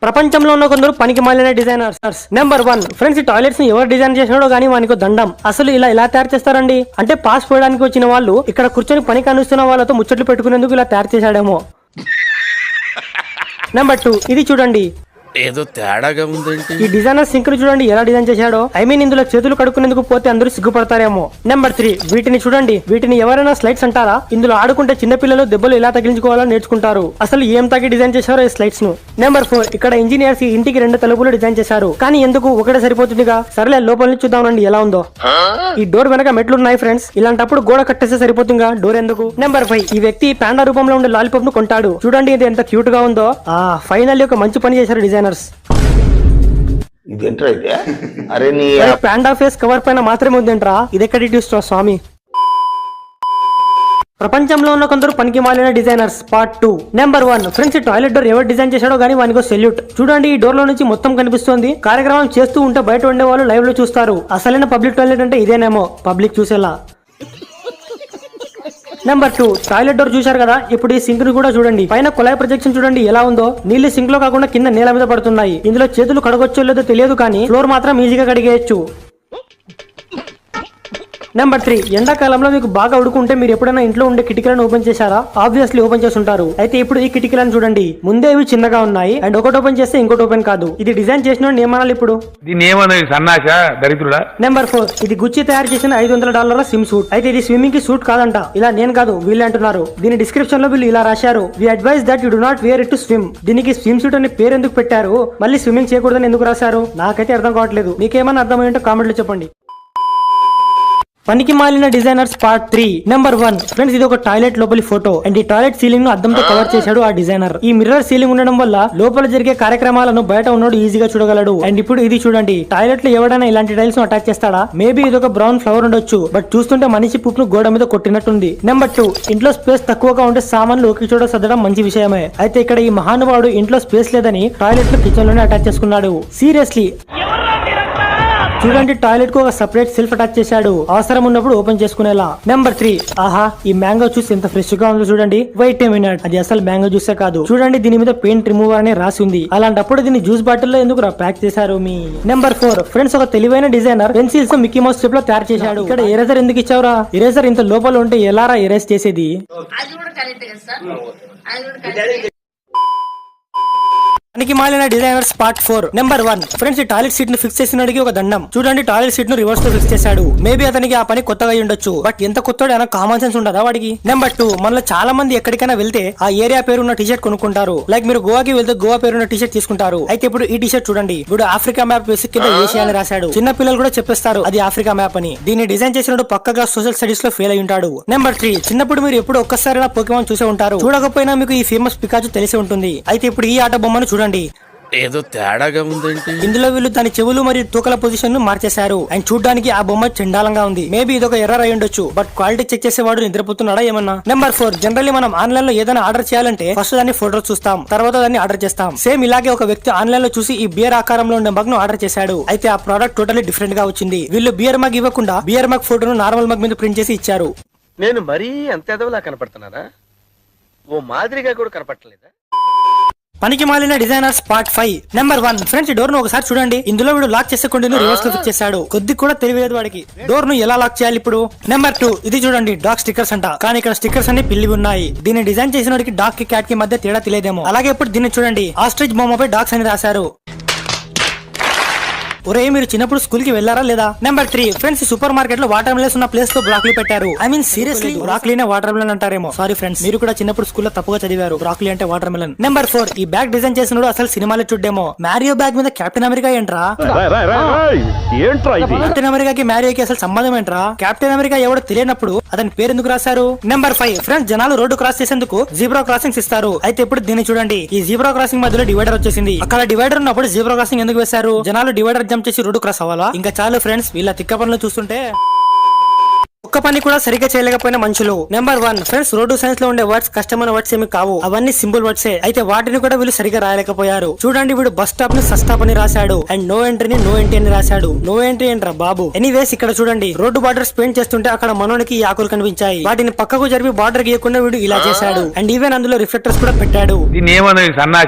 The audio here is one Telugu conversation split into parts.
ప్రపంచంలో ఉన్న కొందరు పనికి మాలిన డిజైనర్స్. నెంబర్ 1 ఫ్రెండ్స్, ఈ టాయిలెట్స్ ని ఎవరు డిజైన్ చేసినాడో గానీ వానికి దండం. అసలు ఇలా ఎలా తయారు చేస్తారండి? అంటే పాస్ పోయడానికి వచ్చిన వాళ్ళు ఇక్కడ కూర్చొని పని కానిస్తున్న వాళ్ళతో ముచ్చట్లు పెట్టుకునేందుకు ఇలా తయారు చేశాడేమో. నెంబర్ 2 ఇది చూడండి, ఏదో తేడాగా ఉందేంటి. ఈ డిజైనర్ సింక్ ని చూడండి ఎలా డిజైన్ చేశాడో. ఐ మీన్ ఇందులో చేతులు కడుక్కునేందుకు పోతే అందరూ సిగ్గుపడతారేమో. నెంబర్ 3 వీటిని చూడండి, వీటిని ఎవరైనా స్లైడ్స్ అంటారా? ఇందులో ఆడుకుంటే చిన్న పిల్లలు దెబ్బలు ఎలా తగిలించుకోవాలో నేర్చుకుంటారు. అసలు ఏం తగ్గి డిజైన్ చేశారో ఈ స్లైడ్స్ ను. నెంబర్ 4 ఇక్కడ ఇంజనీర్స్ ఈ ఇంటికి 2 తలుపులు డిజైన్ చేశారు. కానీ ఎందుకు ఒకటే సరిపోతుందిగా? సరేలే లోపల నుంచి చూద్దామండి ఎలా ఉందో. ఈ డోర్ వెనక మెట్లు ఉన్నాయి ఫ్రెండ్స్, ఇలాంటప్పుడు గోడ కట్టేస్తే సరిపోతుందిగా, డోర్ ఎందుకు? నెంబర్ 5 ఈ వ్యక్తి పాండా రూపంలో ఉండే లాలీపాప్ ను కొంటాడు. చూడండి ఇది ఎంత క్యూట్ గా ఉందో. ఫైనల్లీ ఒక మంచి పని చేశారు డిజైనర్స్. ఇదేంట్రా అయితే? అరే నీ పాండా ఫేస్ కవర్ పైన మాత్రమే ఉందేంట్రా, ఇదెక్కడి ట్విస్ట్ స్వామి. ప్రపంచంలో ఉన్న కొందరు పనికి మాలిన designers part 2. Number 1 friends, toilet door ఎవరు డిజైన్ చేశాడో గానీ వానికో సెల్యూట్. చూడండి ఈ డోర్ లో నుంచి మొత్తం కనిపిస్తుంది. కార్యక్రమం చేస్తూ ఉంటే బయట ఉండే వాళ్ళు లైవ్ లో చూస్తారు. అసలైన పబ్లిక్ టాయిలెట్ అంటే ఇదేనేమో, పబ్లిక్ చూసేలా. నెంబర్ 2 టాయిలెట్ డోర్ చూశారు కదా, ఇప్పుడు ఈ సింక్ ను కూడా చూడండి. పైన కొలాయి ప్రొజెక్షన్ చూడండి ఎలా ఉందో. నీళ్లు సింక్ లో కాకుండా కింద నేల మీద పడుతున్నాయి. ఇందులో చేతులు కడగొచ్చో లేదో తెలియదు కానీ ఫ్లోర్ మాత్రం ఈజీగా కడిగేయచ్చు. నెంబర్ 3 ఎండాకాలంలో మీకు బాగా ఉడుకుంటే మీరు ఎప్పుడైనా ఇంట్లో ఉండే కిటికీలను ఓపెన్ చేశారా? ఆబ్వియస్లీ ఓపెన్ చేస్తుంటారు. అయితే ఇప్పుడు ఈ కిటికీలను చూడండి, ముందే ఇవి చిన్నగా ఉన్నాయి అండ్ ఒకటి ఓపెన్ చేస్తే ఇంకోటి ఓపెన్ కాదు. ఇది డిజైన్ చేసిన ఏమనాలి ఇప్పుడు? నెంబర్ 4 ఇది గుచ్చి తయారు చేసిన $500 స్విమ్ సూట్. అయితే ఇది స్విమ్మింగ్ కి సూట్ కాదంట. ఇలా నేను కాదు వీళ్ళే అంటున్నారు. దీని డిస్క్రిప్షన్ లో వీళ్ళు ఇలా రాశారు, we advise that you do not wear it to swim. దీనికి స్విమ్ సూట్ అనే పేరు ఎందుకు పెట్టారు? మళ్ళీ స్విమ్మింగ్ చేయకూడదని ఎందుకు రాశారు? నాకైతే అర్థం కావట్లేదు. మీకేమైనా అర్థమయ్యంటే కామెంట్ లో చెప్పండి. పనికి మాలిన డిజైనర్స్ పార్ట్ 3. నెంబర్ 1 ఫ్రెండ్స్, ఇది ఒక టాయిలెట్ లోపలి ఫోటో అండ్ ఈ టాయిలెట్ సీలింగ్ ను అద్దంతో కవర్ చేశాడు ఆ డిజైనర్. ఈ మిర్రర్ సీలింగ్ ఉండడం వల్ల లోపల జరిగే కార్యక్రమాలను బయట ఉన్నోడు ఈజీగా చూడగలడు. అండ్ ఇప్పుడు ఇది చూడండి, టాయిలెట్ లో ఎవడైనా ఇలాంటి టైల్స్ ను అటాచ్ చేస్తాడా? మేబీ ఇది ఒక బ్రౌన్ ఫ్లవర్ ఉండొచ్చు, బట్ చూస్తుంటే మనిషి పుట్టును గోడ మీద కొట్టినట్టుంది. నెంబర్ 2 ఇంట్లో స్పేస్ తక్కువగా ఉంటే సామాన్లు ఒకే చోట సర్దడం మంచి విషయమే. అయితే ఇక్కడ ఈ మహానుభావుడు ఇంట్లో స్పేస్ లేదని టాయిలెట్ ను కిచెన్ లోనే అటాచ్ చేసుకున్నాడు. సీరియస్లీ చూడండి, టాయిలెట్ కు ఒక సెపరేట్ సెల్ఫ్ అటాచ్ చేశాడు, అవసరం ఉన్నప్పుడు ఓపెన్ చేసుకునేలా. నెంబర్ 3 ఆహా, ఈ మ్యాంగో జ్యూస్ ఎంత ఫ్రెష్ గా ఉందో చూడండి. వెయిట్ ఏ మినిట్, అది అసలు మ్యాంగో జ్యూసే కాదు. చూడండి దీని మీద పెయింట్ రిమూవర్ అనే రాసి ఉంది. అలాంటప్పుడు దీన్ని జ్యూస్ బాటిల్ లో ఎందుకు ప్యాక్ చేశారు మీ? నెంబర్ 4 ఫ్రెండ్స్, ఒక తెలివైన designer pencils Mickey mouse shape లో తయారు చేశాడు. ఇక్కడ ఎరేజర్ ఎందుకు ఇచ్చావురా? ఎరేజర్ ఇంత లోపల ఉంటే ఎలారా ఎరేజ్ చేసేది? పనికి మాలిన డిజైనర్స్ పార్ట్ 4. నెంబర్ 1 ఫ్రెండ్స్, ఈ టాయిలెట్ సీట్ ను ఫిక్స్ చేసినడికి ఒక దండం. చూడండి టాయిలెట్ సీట్ ను రివర్స్ లో ఫిక్స్ చేశాడు. మేబీ అతనికి ఆ పని కొత్తగా ఉండొచ్చు, బట్ ఎంత కొత్తడు అయినా కామన్ సెన్స్ ఉండదా వాడికి? నెంబర్ 2 మనలో చాలా మంది ఎక్కడికైనా వెళ్తే ఆ ఏరియా పేరున్న టీ షర్ట్ కొనుక్కుంటారు. లైక్ మీరు గోవాకి వెళ్తే గోవా పేరున్న టీ షర్ట్ తీసుకుంటారు. అయితే ఇప్పుడు ఈ టీ షర్ట్ చూడండి, ఇప్పుడు ఆఫ్రికా మ్యాప్ వేసి కింద ఏషియా అని రాశాడు. చిన్న పిల్లలు కూడా చెప్పేస్తారు అది ఆఫ్రికా మ్యాప్ అని. దీన్ని డిజైన్ చేసినప్పుడు పక్కగా సోషల్ స్టడీస్ లో ఫెయిల్ అయి ఉంటాడు. నెంబర్ 3 చిన్నప్పుడు మీరు ఎప్పుడు ఒక్కసారైనా పోకేమాన్ చూసే ఉంటారు. చూడకపోయినా మీకు ఈ ఫేమస్ పికాచు తెలిసి ఉంటుంది. అయితే ఇప్పుడు ఈ ఆట బొమ్మను చూడండి, ఏదో తేడాగా ఉందేంటి. ఇందులో వీళ్ళు దాని చెవులు మరియు తూకల పొజిషన్ ను మార్చేశారు అండ్ చూడడానికి ఆ బొమ్మ చండాలంగా ఉంది. మేబీ ఇది ఒక ఎర్రర్ అయి ఉండొచ్చు, బట్ క్వాలిటీ చెక్ చేసేవాడు నిద్రపోతున్నాడా ఏమన్నా? నెంబర్ 4 జనరల్లీ మనం ఆన్లైన్ లో ఏదైనా ఆర్డర్ చేయాలంటే ఫస్ట్ దాన్ని ఫోటో చూస్తాం, తర్వాత దాన్ని ఆర్డర్ చేస్తాం. సేమ్ ఇలాగే ఒక వ్యక్తి ఆన్లైన్ లో చూసి ఈ బియర్ ఆకారంలో ఉండే మగ్ ను ఆర్డర్ చేశాడు. అయితే ఆ ప్రోడక్ట్ టోటల్లీ డిఫరెంట్ గా వచ్చింది. వీళ్ళు బియర్ మగ్ ఇవ్వకుండా బియర్ మగ్ ఫోటోను నార్మల్ మగ్ మీద ప్రింట్ చేసి ఇచ్చారు. నేను మరీ అంత ఎదవలా కనపడుతున్నానా? ఓ మాదిరిగా కూడా కనపడలేదా? పనికి మాలిన designers part 5. Number 1 friends, door ను ఒకసారి చూడండి. ఇందులో వీడు లాక్ చేసే కొండను రివర్స్ లో ఫిక్స్ చేశాడు. కొద్ది కూడా తెలియలేదు వాడికి డోర్ ను ఎలా లాక్ చేయాలి ఇప్పుడు. నెంబర్ 2 ఇది చూడండి, డాగ్ స్టిక్కర్స్ అంట, కానీ ఇక్కడ స్టిక్కర్స్ అన్ని పిల్లి ఉన్నాయి. దీన్ని డిజైన్ చేసిన వాడికి డాగ్ కి క్యాట్ కి మధ్య తేడా తెలియదేమో. అలాగే ఇప్పుడు దీన్ని చూడండి, ఆస్ట్రిచ్ బొమ్మపై డాగ్స్ అని రాశారు. ఒరే మీరు చిన్నప్పుడు స్కూల్ కి వెళ్లారా లేదా? Number 3 friends, super market water వాటర్ మిలన్స్ ఉన్న ప్లేస్ లో బ్రాక్లీ పెట్టారు. ఐ మీన్ సీరియస్లీ బ్రాక్లీనే వాటర్ మిలన్ అంటారేమో. సారీ ఫ్రెండ్స్, మీరు కూడా చిన్నప్పుడు స్కూల్లో తప్పుగా చదివారు, బ్రాక్లీ అంటే వాటర్ మిలన్. నెంబర్ 4 ఈ బ్యాగ్ డిజైన్ చేసినప్పుడు అసలు సినిమాలో చూడేమో. మ్యారియో బ్యాగ్ మీద కెప్టెన్ అమెరికా ఏంట్రా? కెప్టెన్ అమెరికాకి మ్యారియోకి అసలు సంబంధం ఏంట్రా? కెప్టెన్ అమెరికా ఎవడో తెలియనప్పుడు అతని పేరు ఎందుకు రాశారు? నెంబర్ 5 ఫ్రెండ్స్, జనాలు రోడ్డు క్రాస్ చేసేందుకు జీబ్రా క్రాసింగ్స్ ఇస్తారు. అయితే ఇప్పుడు దీన్ని చూడండి, ఈ జీబ్రా క్రాసింగ్ మధ్యలో డివైడర్ వచ్చేసింది. అక్కడ డివైడర్ ఉన్నప్పుడు జీబ్రా క్రాసింగ్ ఎందుకు వేశారు? జనాలు డివైడర్ జంప్ చేసి రోడ్డు క్రాస్ అవ్వాలా? ఇంకా చాలు ఫ్రెండ్స్, వీళ్ళ తిక్క పనులు చూస్తుంటే ఒక్క పని కూడా సరిగ్గా చేయలేకపోయిన మనుషులు. నెంబర్ 1 ఫ్రెండ్స్, రోడ్డు సైన్స్ లో ఉండే వర్డ్స్ కష్టమైన వర్డ్స్ ఏమి కావు, అవన్నీ సింపుల్ వర్డ్సే. అయితే వాటిని కూడా వీళ్ళు సరిగ్గా రాయలేకపోయారు. చూడండి, వీడు బస్ స్టాప్ ని సస్టాప్ అని రాశాడు అండ్ నో ఎంట్రీని నో ఎంట్రీ అని రాశాడు. నో ఎంట్రీ ఏంట్రా బాబు. ఎనీవేస్, ఇక్కడ చూడండి, రోడ్డు బార్డర్స్ పెయింట్ చేస్తుంటే అక్కడ మనోనికి ఈ ఆకులు కనిపించాయి. వాటిని పక్కకు జరిపి బార్డర్ గీయకుండా వీడు ఇలా చేశాడు అండ్ ఈవెన్ అందులో రిఫ్లెక్టర్స్ కూడా పెట్టాడు.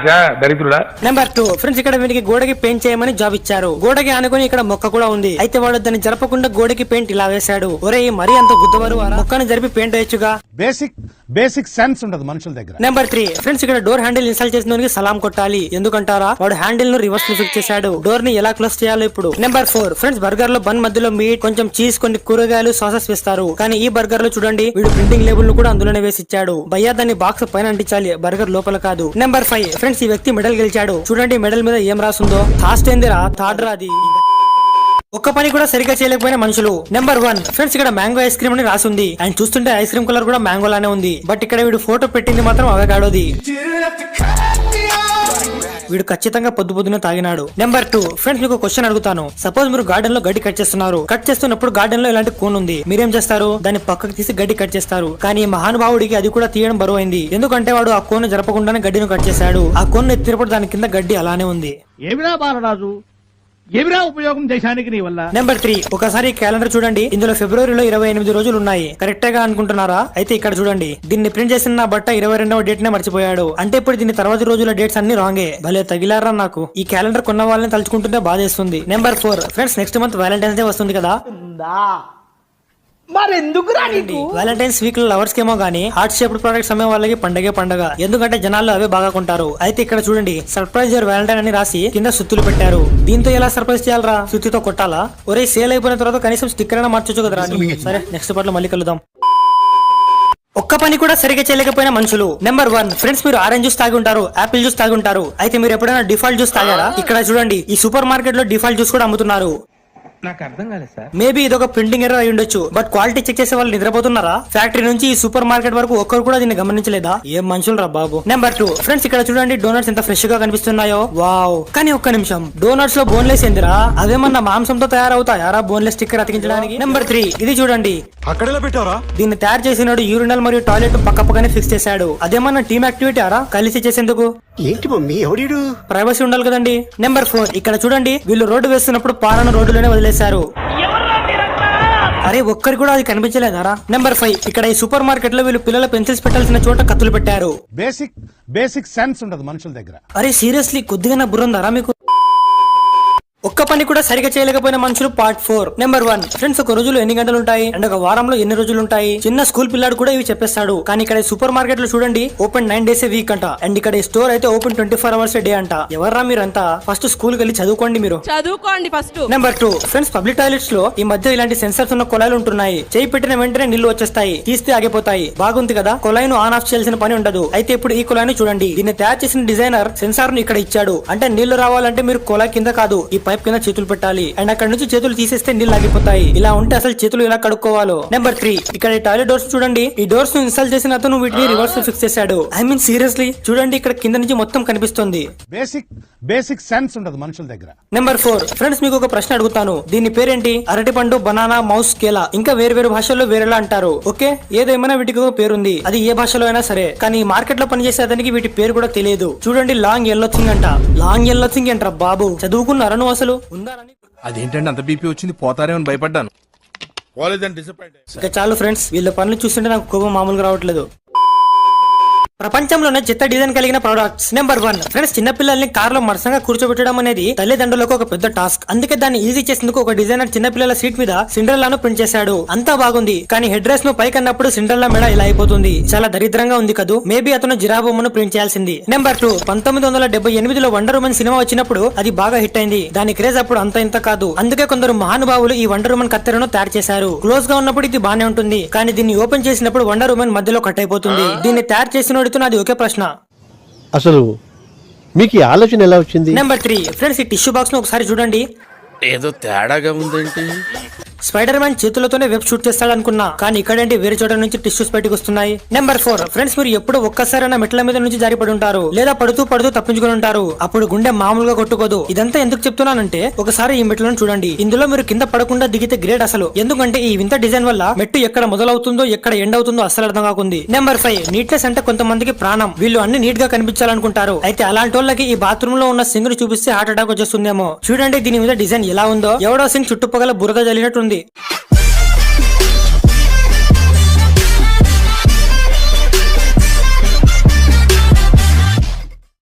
నెంబర్ 2 ఫ్రెండ్స్, ఇక్కడ వీడికి గోడకి పెయింట్ చేయమని జాబ్ ఇచ్చారు. గోడకి ఆనుకొని ఇక్కడ మొక్క కూడా ఉంది. అయితే వాడు దాన్ని జరపకుండా గోడకి పెయింట్ ఇలా వేశాడు. ఒరే, మరీ అంత గుద్దవరు మొక్కని జరిపి పెయింట్ వేయచ్చుగా. బేసిక్ సెన్స్ ఉండదు మనుషుల దగ్గర. నెంబర్ 3 ఫ్రెండ్స్, ఇక్కడ డోర్ హ్యాండిల్ ఇన్స్టాల్ చేసిన సలాం కొట్టాలి. ఎందుకంటారా, వాడు హ్యాండిల్ ను రివర్స్ ఫిక్స్ చేశాడు. డోర్ ని ఎలా క్లోజ్ చేయాలో ఇప్పుడు. నెంబర్ 4 ఫ్రెండ్స్, బర్గర్ లో బన్ మధ్యలో మీట్, కొంచెం చీజ్, కొన్ని కూరగాయలు, సాసెస్ వేస్తారు. కానీ ఈ బర్గర్ లో చూడండి, వీడు ప్రింటింగ్ లేబుల్ ను కూడా అందులోనే వేసి ఇచ్చాడు. భయ్యా, దాన్ని బాక్స్ పైన అంటించాలి, బర్గర్ లోపల కాదు. నెంబర్ 5 ఫ్రెండ్స్, ఈ వ్యక్తి మెడల్ గెలిచాడు. చూడండి, మెడల్ మీద ఏం రాసుందో. థాస్ట్ ఏందిరా, థర్డ్ రాది. ఒక్క పని కూడా సరిగ్గా చేయలేకపోయిన మనుషులు. నెంబర్ 1 ఫ్రెండ్స్, ఇక్కడ మ్యాంగో ఐస్ క్రీమ్ అని రాసుంది అండ్ చూస్తుంటే ఐస్ క్రీమ్ కలర్ కూడా మ్యాంగో లానే ఉంది. బట్ ఇక్కడ వీడు ఫోటో పెట్టింది మాత్రం అవగాడోది. వీడు ఖచ్చితంగా పొద్దున తాగినాడు. నెంబర్ 2 ఫ్రెండ్స్, మీకు క్వశ్చన్ అడుగుతాను. సపోజ్ మీరు గార్డెన్ లో గడ్డి కట్ చేస్తున్నారు. కట్ చేస్తున్నప్పుడు గార్డెన్ లో ఇలాంటి కోన్ ఉంది. మీరేం చేస్తారు? దాన్ని పక్కకు తీసి గడ్డి కట్ చేస్తారు. కానీ ఈ మహానుభావుడికి అది కూడా తీయడం బరువైంది. ఎందుకంటే వాడు ఆ కోన్ జరపకుండానే గడ్డిని కట్ చేశాడు. ఆ కోన్ ఎత్తినప్పుడు దాని కింద గడ్డి అలానే ఉంది. ఏమిరా బాలరాజు, ఏమిరా ఉపయోగం దేశానికి నీ వల్ల? నెంబర్ 3 ఒకసారి క్యాలెండర్ చూడండి. ఇందులో ఫిబ్రవరిలో 28 రోజులు ఉన్నాయి. కరెక్టే గా అనుకుంటున్నారా? అయితే ఇక్కడ చూడండి, దీన్ని ప్రింట్ చేసిన బట్ట 22వ డేట్ నే మర్చిపోయాడు. అంటే ఇప్పుడు దీని తర్వాత రోజుల డేట్స్ అన్ని రాంగే. భలే తగిలారా నాకు. ఈ క్యాలెండర్ కొన్న వాళ్ళని తలుచుకుంటుంటే బాధేస్తుంది. Number 4 friends, next month Valentine's day వస్తుంది కదా. వ్యాలంటైన్స్ వీక్ లో లవర్స్ కేమో గానీ హార్ట్ షేప్డ్ ప్రొడక్ట్స్ అమ్మే వాళ్ళకి పండగే పండగ. ఎందుకంటే జనాల్లో అవే బాగా కొంటారు. అయితే ఇక్కడ చూడండి, సర్ప్రైజ్ యువర్ వ్యాలంటైన్ అని రాసి కింద సుత్తులు పెట్టారు. దీంతో ఎలా సర్ప్రైజ్ చేయాలరా? సుత్తితో కొట్టాలా? ఒరే, సేల్ అయిపోయిన తర్వాత కనీసం స్టిక్కర్ అయినా మార్చొచ్చు కదరా. సరే, నెక్స్ట్ పార్ట్ లో మళ్ళీ కలుద్దాం. ఒక్క పని కూడా సరిగ్గా చేయలేకపోయిన మనుషులు. నెంబర్ 1 ఫ్రెండ్స్, మీరు ఆరెంజ్ జ్యూస్ తాగి ఉంటారు, ఆపిల్ జ్యూస్ తాగి ఉంటారు. అయితే మీరు ఎప్పుడైనా డిఫాల్ట్ జ్యూస్ తాగారా? ఇక్కడ చూడండి, ఈ సూపర్ మార్కెట్ లో డిఫాల్ట్ జ్యూస్ కూడా అమ్ముతున్నారు. నాకు అర్థం కాలేదు సార్. మేబీ ఇదొక ప్రింటింగ్ ఎర్రర్ అయి ఉండొచ్చు. బట్ క్వాలిటీ చెక్ చేసే వాళ్ళు నిద్రపోతున్నారా? ఫ్యాక్టరీ నుంచి ఈ సూపర్ మార్కెట్ వరకు ఒక్కరు కూడా దీన్ని గమనించలేదా? ఏం మనుషులు రా బాబు. నెంబర్ 2 ఫ్రెండ్స్, ఇక్కడ చూడండి, డోనట్స్ ఎంత ఫ్రెష్ గా కనిపిస్తున్నాయో. వావ్. కానీ ఒక్క నిమిషం, డోనట్స్ లో బోన్లెస్ ఏందిరా? అవేమన్నా మాంసంతో తయారవుతాయారా బోన్లెస్ స్టిక్కర్ అతికించడానికి? నెంబర్ 3 ఇది చూడండి, అక్కడెలా పెట్టారా? దీన్ని తయారు చేసినాడు యూరినల్ మరియు టాయిలెట్ పక్కనే ఫిక్స్ చేశాడు. అదేమన్నా టీమ్ యాక్టివిటీ ఆరా కలిసి చేసేందుకు? ఏంటి మమ్మీ ఎవడీడు? ప్రైవసీ ఉండాలి కదండి. నెంబర్ 4 ఇక్కడ చూడండి, వీళ్ళు రోడ్డు వేస్తున్నప్పుడు పాలను రోడ్డులోనే వదిలేశారు. అరే, ఒక్కరికి కూడా అది కనిపించలేదారా? నెంబర్ 5 ఇక్కడ ఈ సూపర్ మార్కెట్ లో వీళ్ళు పిల్లల పెన్సిల్స్ పెట్టాల్సిన చోట కత్తులు పెట్టారు. బేసిక్ సెన్స్ ఉండదు మనుషుల దగ్గర. అరే, సీరియస్లీ కొద్దిగా నా బుర్రందారా మీకు? ఒక్క పని కూడా సరిగా చేయలేకపోయిన మనుషులు పార్ట్ 4. నెంబర్ 1 ఫ్రెండ్స్, ఒక రోజులో ఎన్ని గంటలు ఉంటాయి అండ్ ఒక వారంలో ఎన్ని రోజులు ఉంటాయి? చిన్న స్కూల్ పిల్లాడు కూడా ఇవి చెప్పేస్తాడు. కానీ ఇక్కడ సూపర్ మార్కెట్ లో చూడండి, ఓపెన్ 9 days వీక్ అంట. అండ్ ఇక్కడ స్టోర్ అయితే ఓపెన్ 24 hours డే అంట. ఎవర్రా మీరంతా? ఫస్ట్ స్కూల్ వెళ్ళి చదువుకోండి మీరు. చదువుకోండి first. Number 2 friends, public toilets లో ఈ మధ్య ఇలాంటి సెన్సర్స్ ఉన్న కొలాయిలు ఉంటున్నాయి. చేయి పెట్టిన వెంటనే నీళ్లు వచ్చేస్తాయి, తీస్తే ఆగిపోతాయి. బాగుంది కదా, కొలాయిను ఆన్ ఆఫ్ చేయాల్సిన పని ఉండదు. అయితే ఇప్పుడు ఈ కొలాయిని చూడండి, దీన్ని తయారు చేసిన డిజైనర్ సెన్సార్ ను ఇక్కడ ఇచ్చాడు. అంటే నీళ్లు రావాలంటే మీరు కొలాయి కింద కాదు, ఈ పైప్ కింద చేతులు పెట్టాలి. అండ్ అక్కడ నుంచి చేతులు తీసేస్తే నీళ్ళు ఆగిపోతాయి. ఇలా ఉంటే అసలు చేతులు ఎలా కడుక్కోవాలో. నెంబర్ 3 ఇక్కడ ఈ టాయిలెట్ డోర్స్ చూడండి, ఈ డోర్స్ ను ఇన్స్టాల్ చేసిన అతను వీటిని రివర్స్ ఫిక్స్ చేశాడు. ఐ మీన్ సీరియస్లీ చూడండి, ఇక్కడ కింద నుంచి మొత్తం కనిపిస్తుంది. బేసిక్ సెన్స్ ఉండదు మనుషుల దగ్గర. నెంబర్ 4 ఫ్రెండ్స్, మీకు ఒక ప్రశ్న అడుగుతాను. దీని పేరేంటి? అరటిపండు, బనానా, మౌస్, కేలా. ఇంకా వేరు భాషల్లో వేరేలా అంటారు. ఓకే, ఏదేమైనా వీటికి ఒక పేరుంది. అది ఏ భాషలో అయినా సరే. కానీ మార్కెట్ లో పనిచేసే అతనికి వీటి పేరు కూడా తెలియదు. చూడండి, లాంగ్ ఎల్లో థింగ్ అంట. లాంగ్ ఎల్లో థింగ్ ఏంట్రా బాబు? చదువుకున్నారా నువ్వు అసలు? ఉందారని అదేంటంటే అంత బీపీ వచ్చింది, పోతారేమని భయపడ్డాను. ఇక చాలు ఫ్రెండ్స్, వీళ్ళ పనులు చూస్తుంటే నాకు కోపం మామూలుగా రావట్లేదు. ప్రపంచంలోనే చెత్త డిజైన్ కలిగిన ప్రొడక్ట్స్. నెంబర్ 1 ఫ్రెండ్స్, చిన్నపిల్లల్ని కార్ లో మరసంగా కూర్చోబెట్టడం అనేది తల్లిదండ్రులకు ఒక పెద్ద టాస్క్. అందుకే దాన్ని ఈజీ చేసేందుకు ఒక డిజైనర్ చిన్నపిల్లల సీట్ మీద సిండ్రెల్లాను ప్రింట్ చేశాడు. అంతా బాగుంది, కానీ హెడ్ డ్రెస్ ను పైకి అన్నప్పుడు సిండ్రెల్లా మెడ ఇలా అయిపోతుంది. చాలా దరిద్రంగా ఉంది కదూ. మేబీ అతను జిరాఫ్ బొమ్మను ప్రింట్ చేయాల్సింది. నెంబర్ 2 1978లో వండర్ ఉమెన్ సినిమా వచ్చినప్పుడు అది బాగా హిట్ అయింది. దాని క్రేజ్ అప్పుడు అంత ఇంత కాదు. అందుకే కొందరు మహానుభావులు ఈ వండర్ ఉమెన్ కత్తెరను తయారు చేశారు. క్లోజ్ గా ఉన్నప్పుడు ఇది బానే ఉంటుంది, కానీ దీన్ని ఓపెన్ చేసినప్పుడు వండర్ ఉమెన్ మధ్యలో కట్ అయిపోతుంది. దీన్ని తయారు చేసిన అది ఒకే ప్రశ్న, అసలు మీకు ఈ ఆలోచన ఎలా వచ్చింది? నెంబర్ 3 ఫ్రెండ్స్, ఈ టిష్యూ బాక్స్ ను ఒకసారి చూడండి. ఏదో తేడాగా ఉందేంటి? స్పైడర్ మ్యాన్ చేతులతోనే వెబ్ షూట్ చేస్తాడు అనుకున్నా, కానీ ఇక్కడేంటి వేరే చోట నుంచి టిష్యూస్ బయటకు వస్తున్నాయి. నెంబర్ 4 ఫ్రెండ్స్, మీరు ఎప్పుడు ఒక్కసారైనా మెట్ల మీద నుంచి జారిపడి ఉంటారు, లేదా పడుతూ తప్పించుకుని ఉంటారు. అప్పుడు గుండె మామూలుగా కొట్టుకోదు. ఇదంతా ఎందుకు చెప్తున్నానంటే, ఒకసారి ఈ మెట్లను చూడండి. ఇందులో మీరు కింద పడకుండా దిగితే గ్రేట్ అసలు. ఎందుకంటే ఈ వింత డిజైన్ వల్ల మెట్టు ఎక్కడ మొదలవుతుందో ఎక్కడ ఎండ్ అవుతుందో అస్సలు అర్థం కాకుంది. నెంబర్ 5 నీట్నెస్ అంటే కొంతమందికి ప్రాణం. వీళ్ళు అన్ని నీట్ గా కనిపించాలనుకుంటారు. అయితే అలాంటి వాళ్ళకి ఈ బాత్రూమ్ లో ఉన్న సింగ్ ను చూపిస్తే హార్ట్ అటాక్ వచ్చేస్తుందేమో. చూడండి దీని మీద డిజైన్ ఎలా ఉందో. ఎవడో సింగ్ చుట్టుపక్కల బురద జల్లినట్టుంది.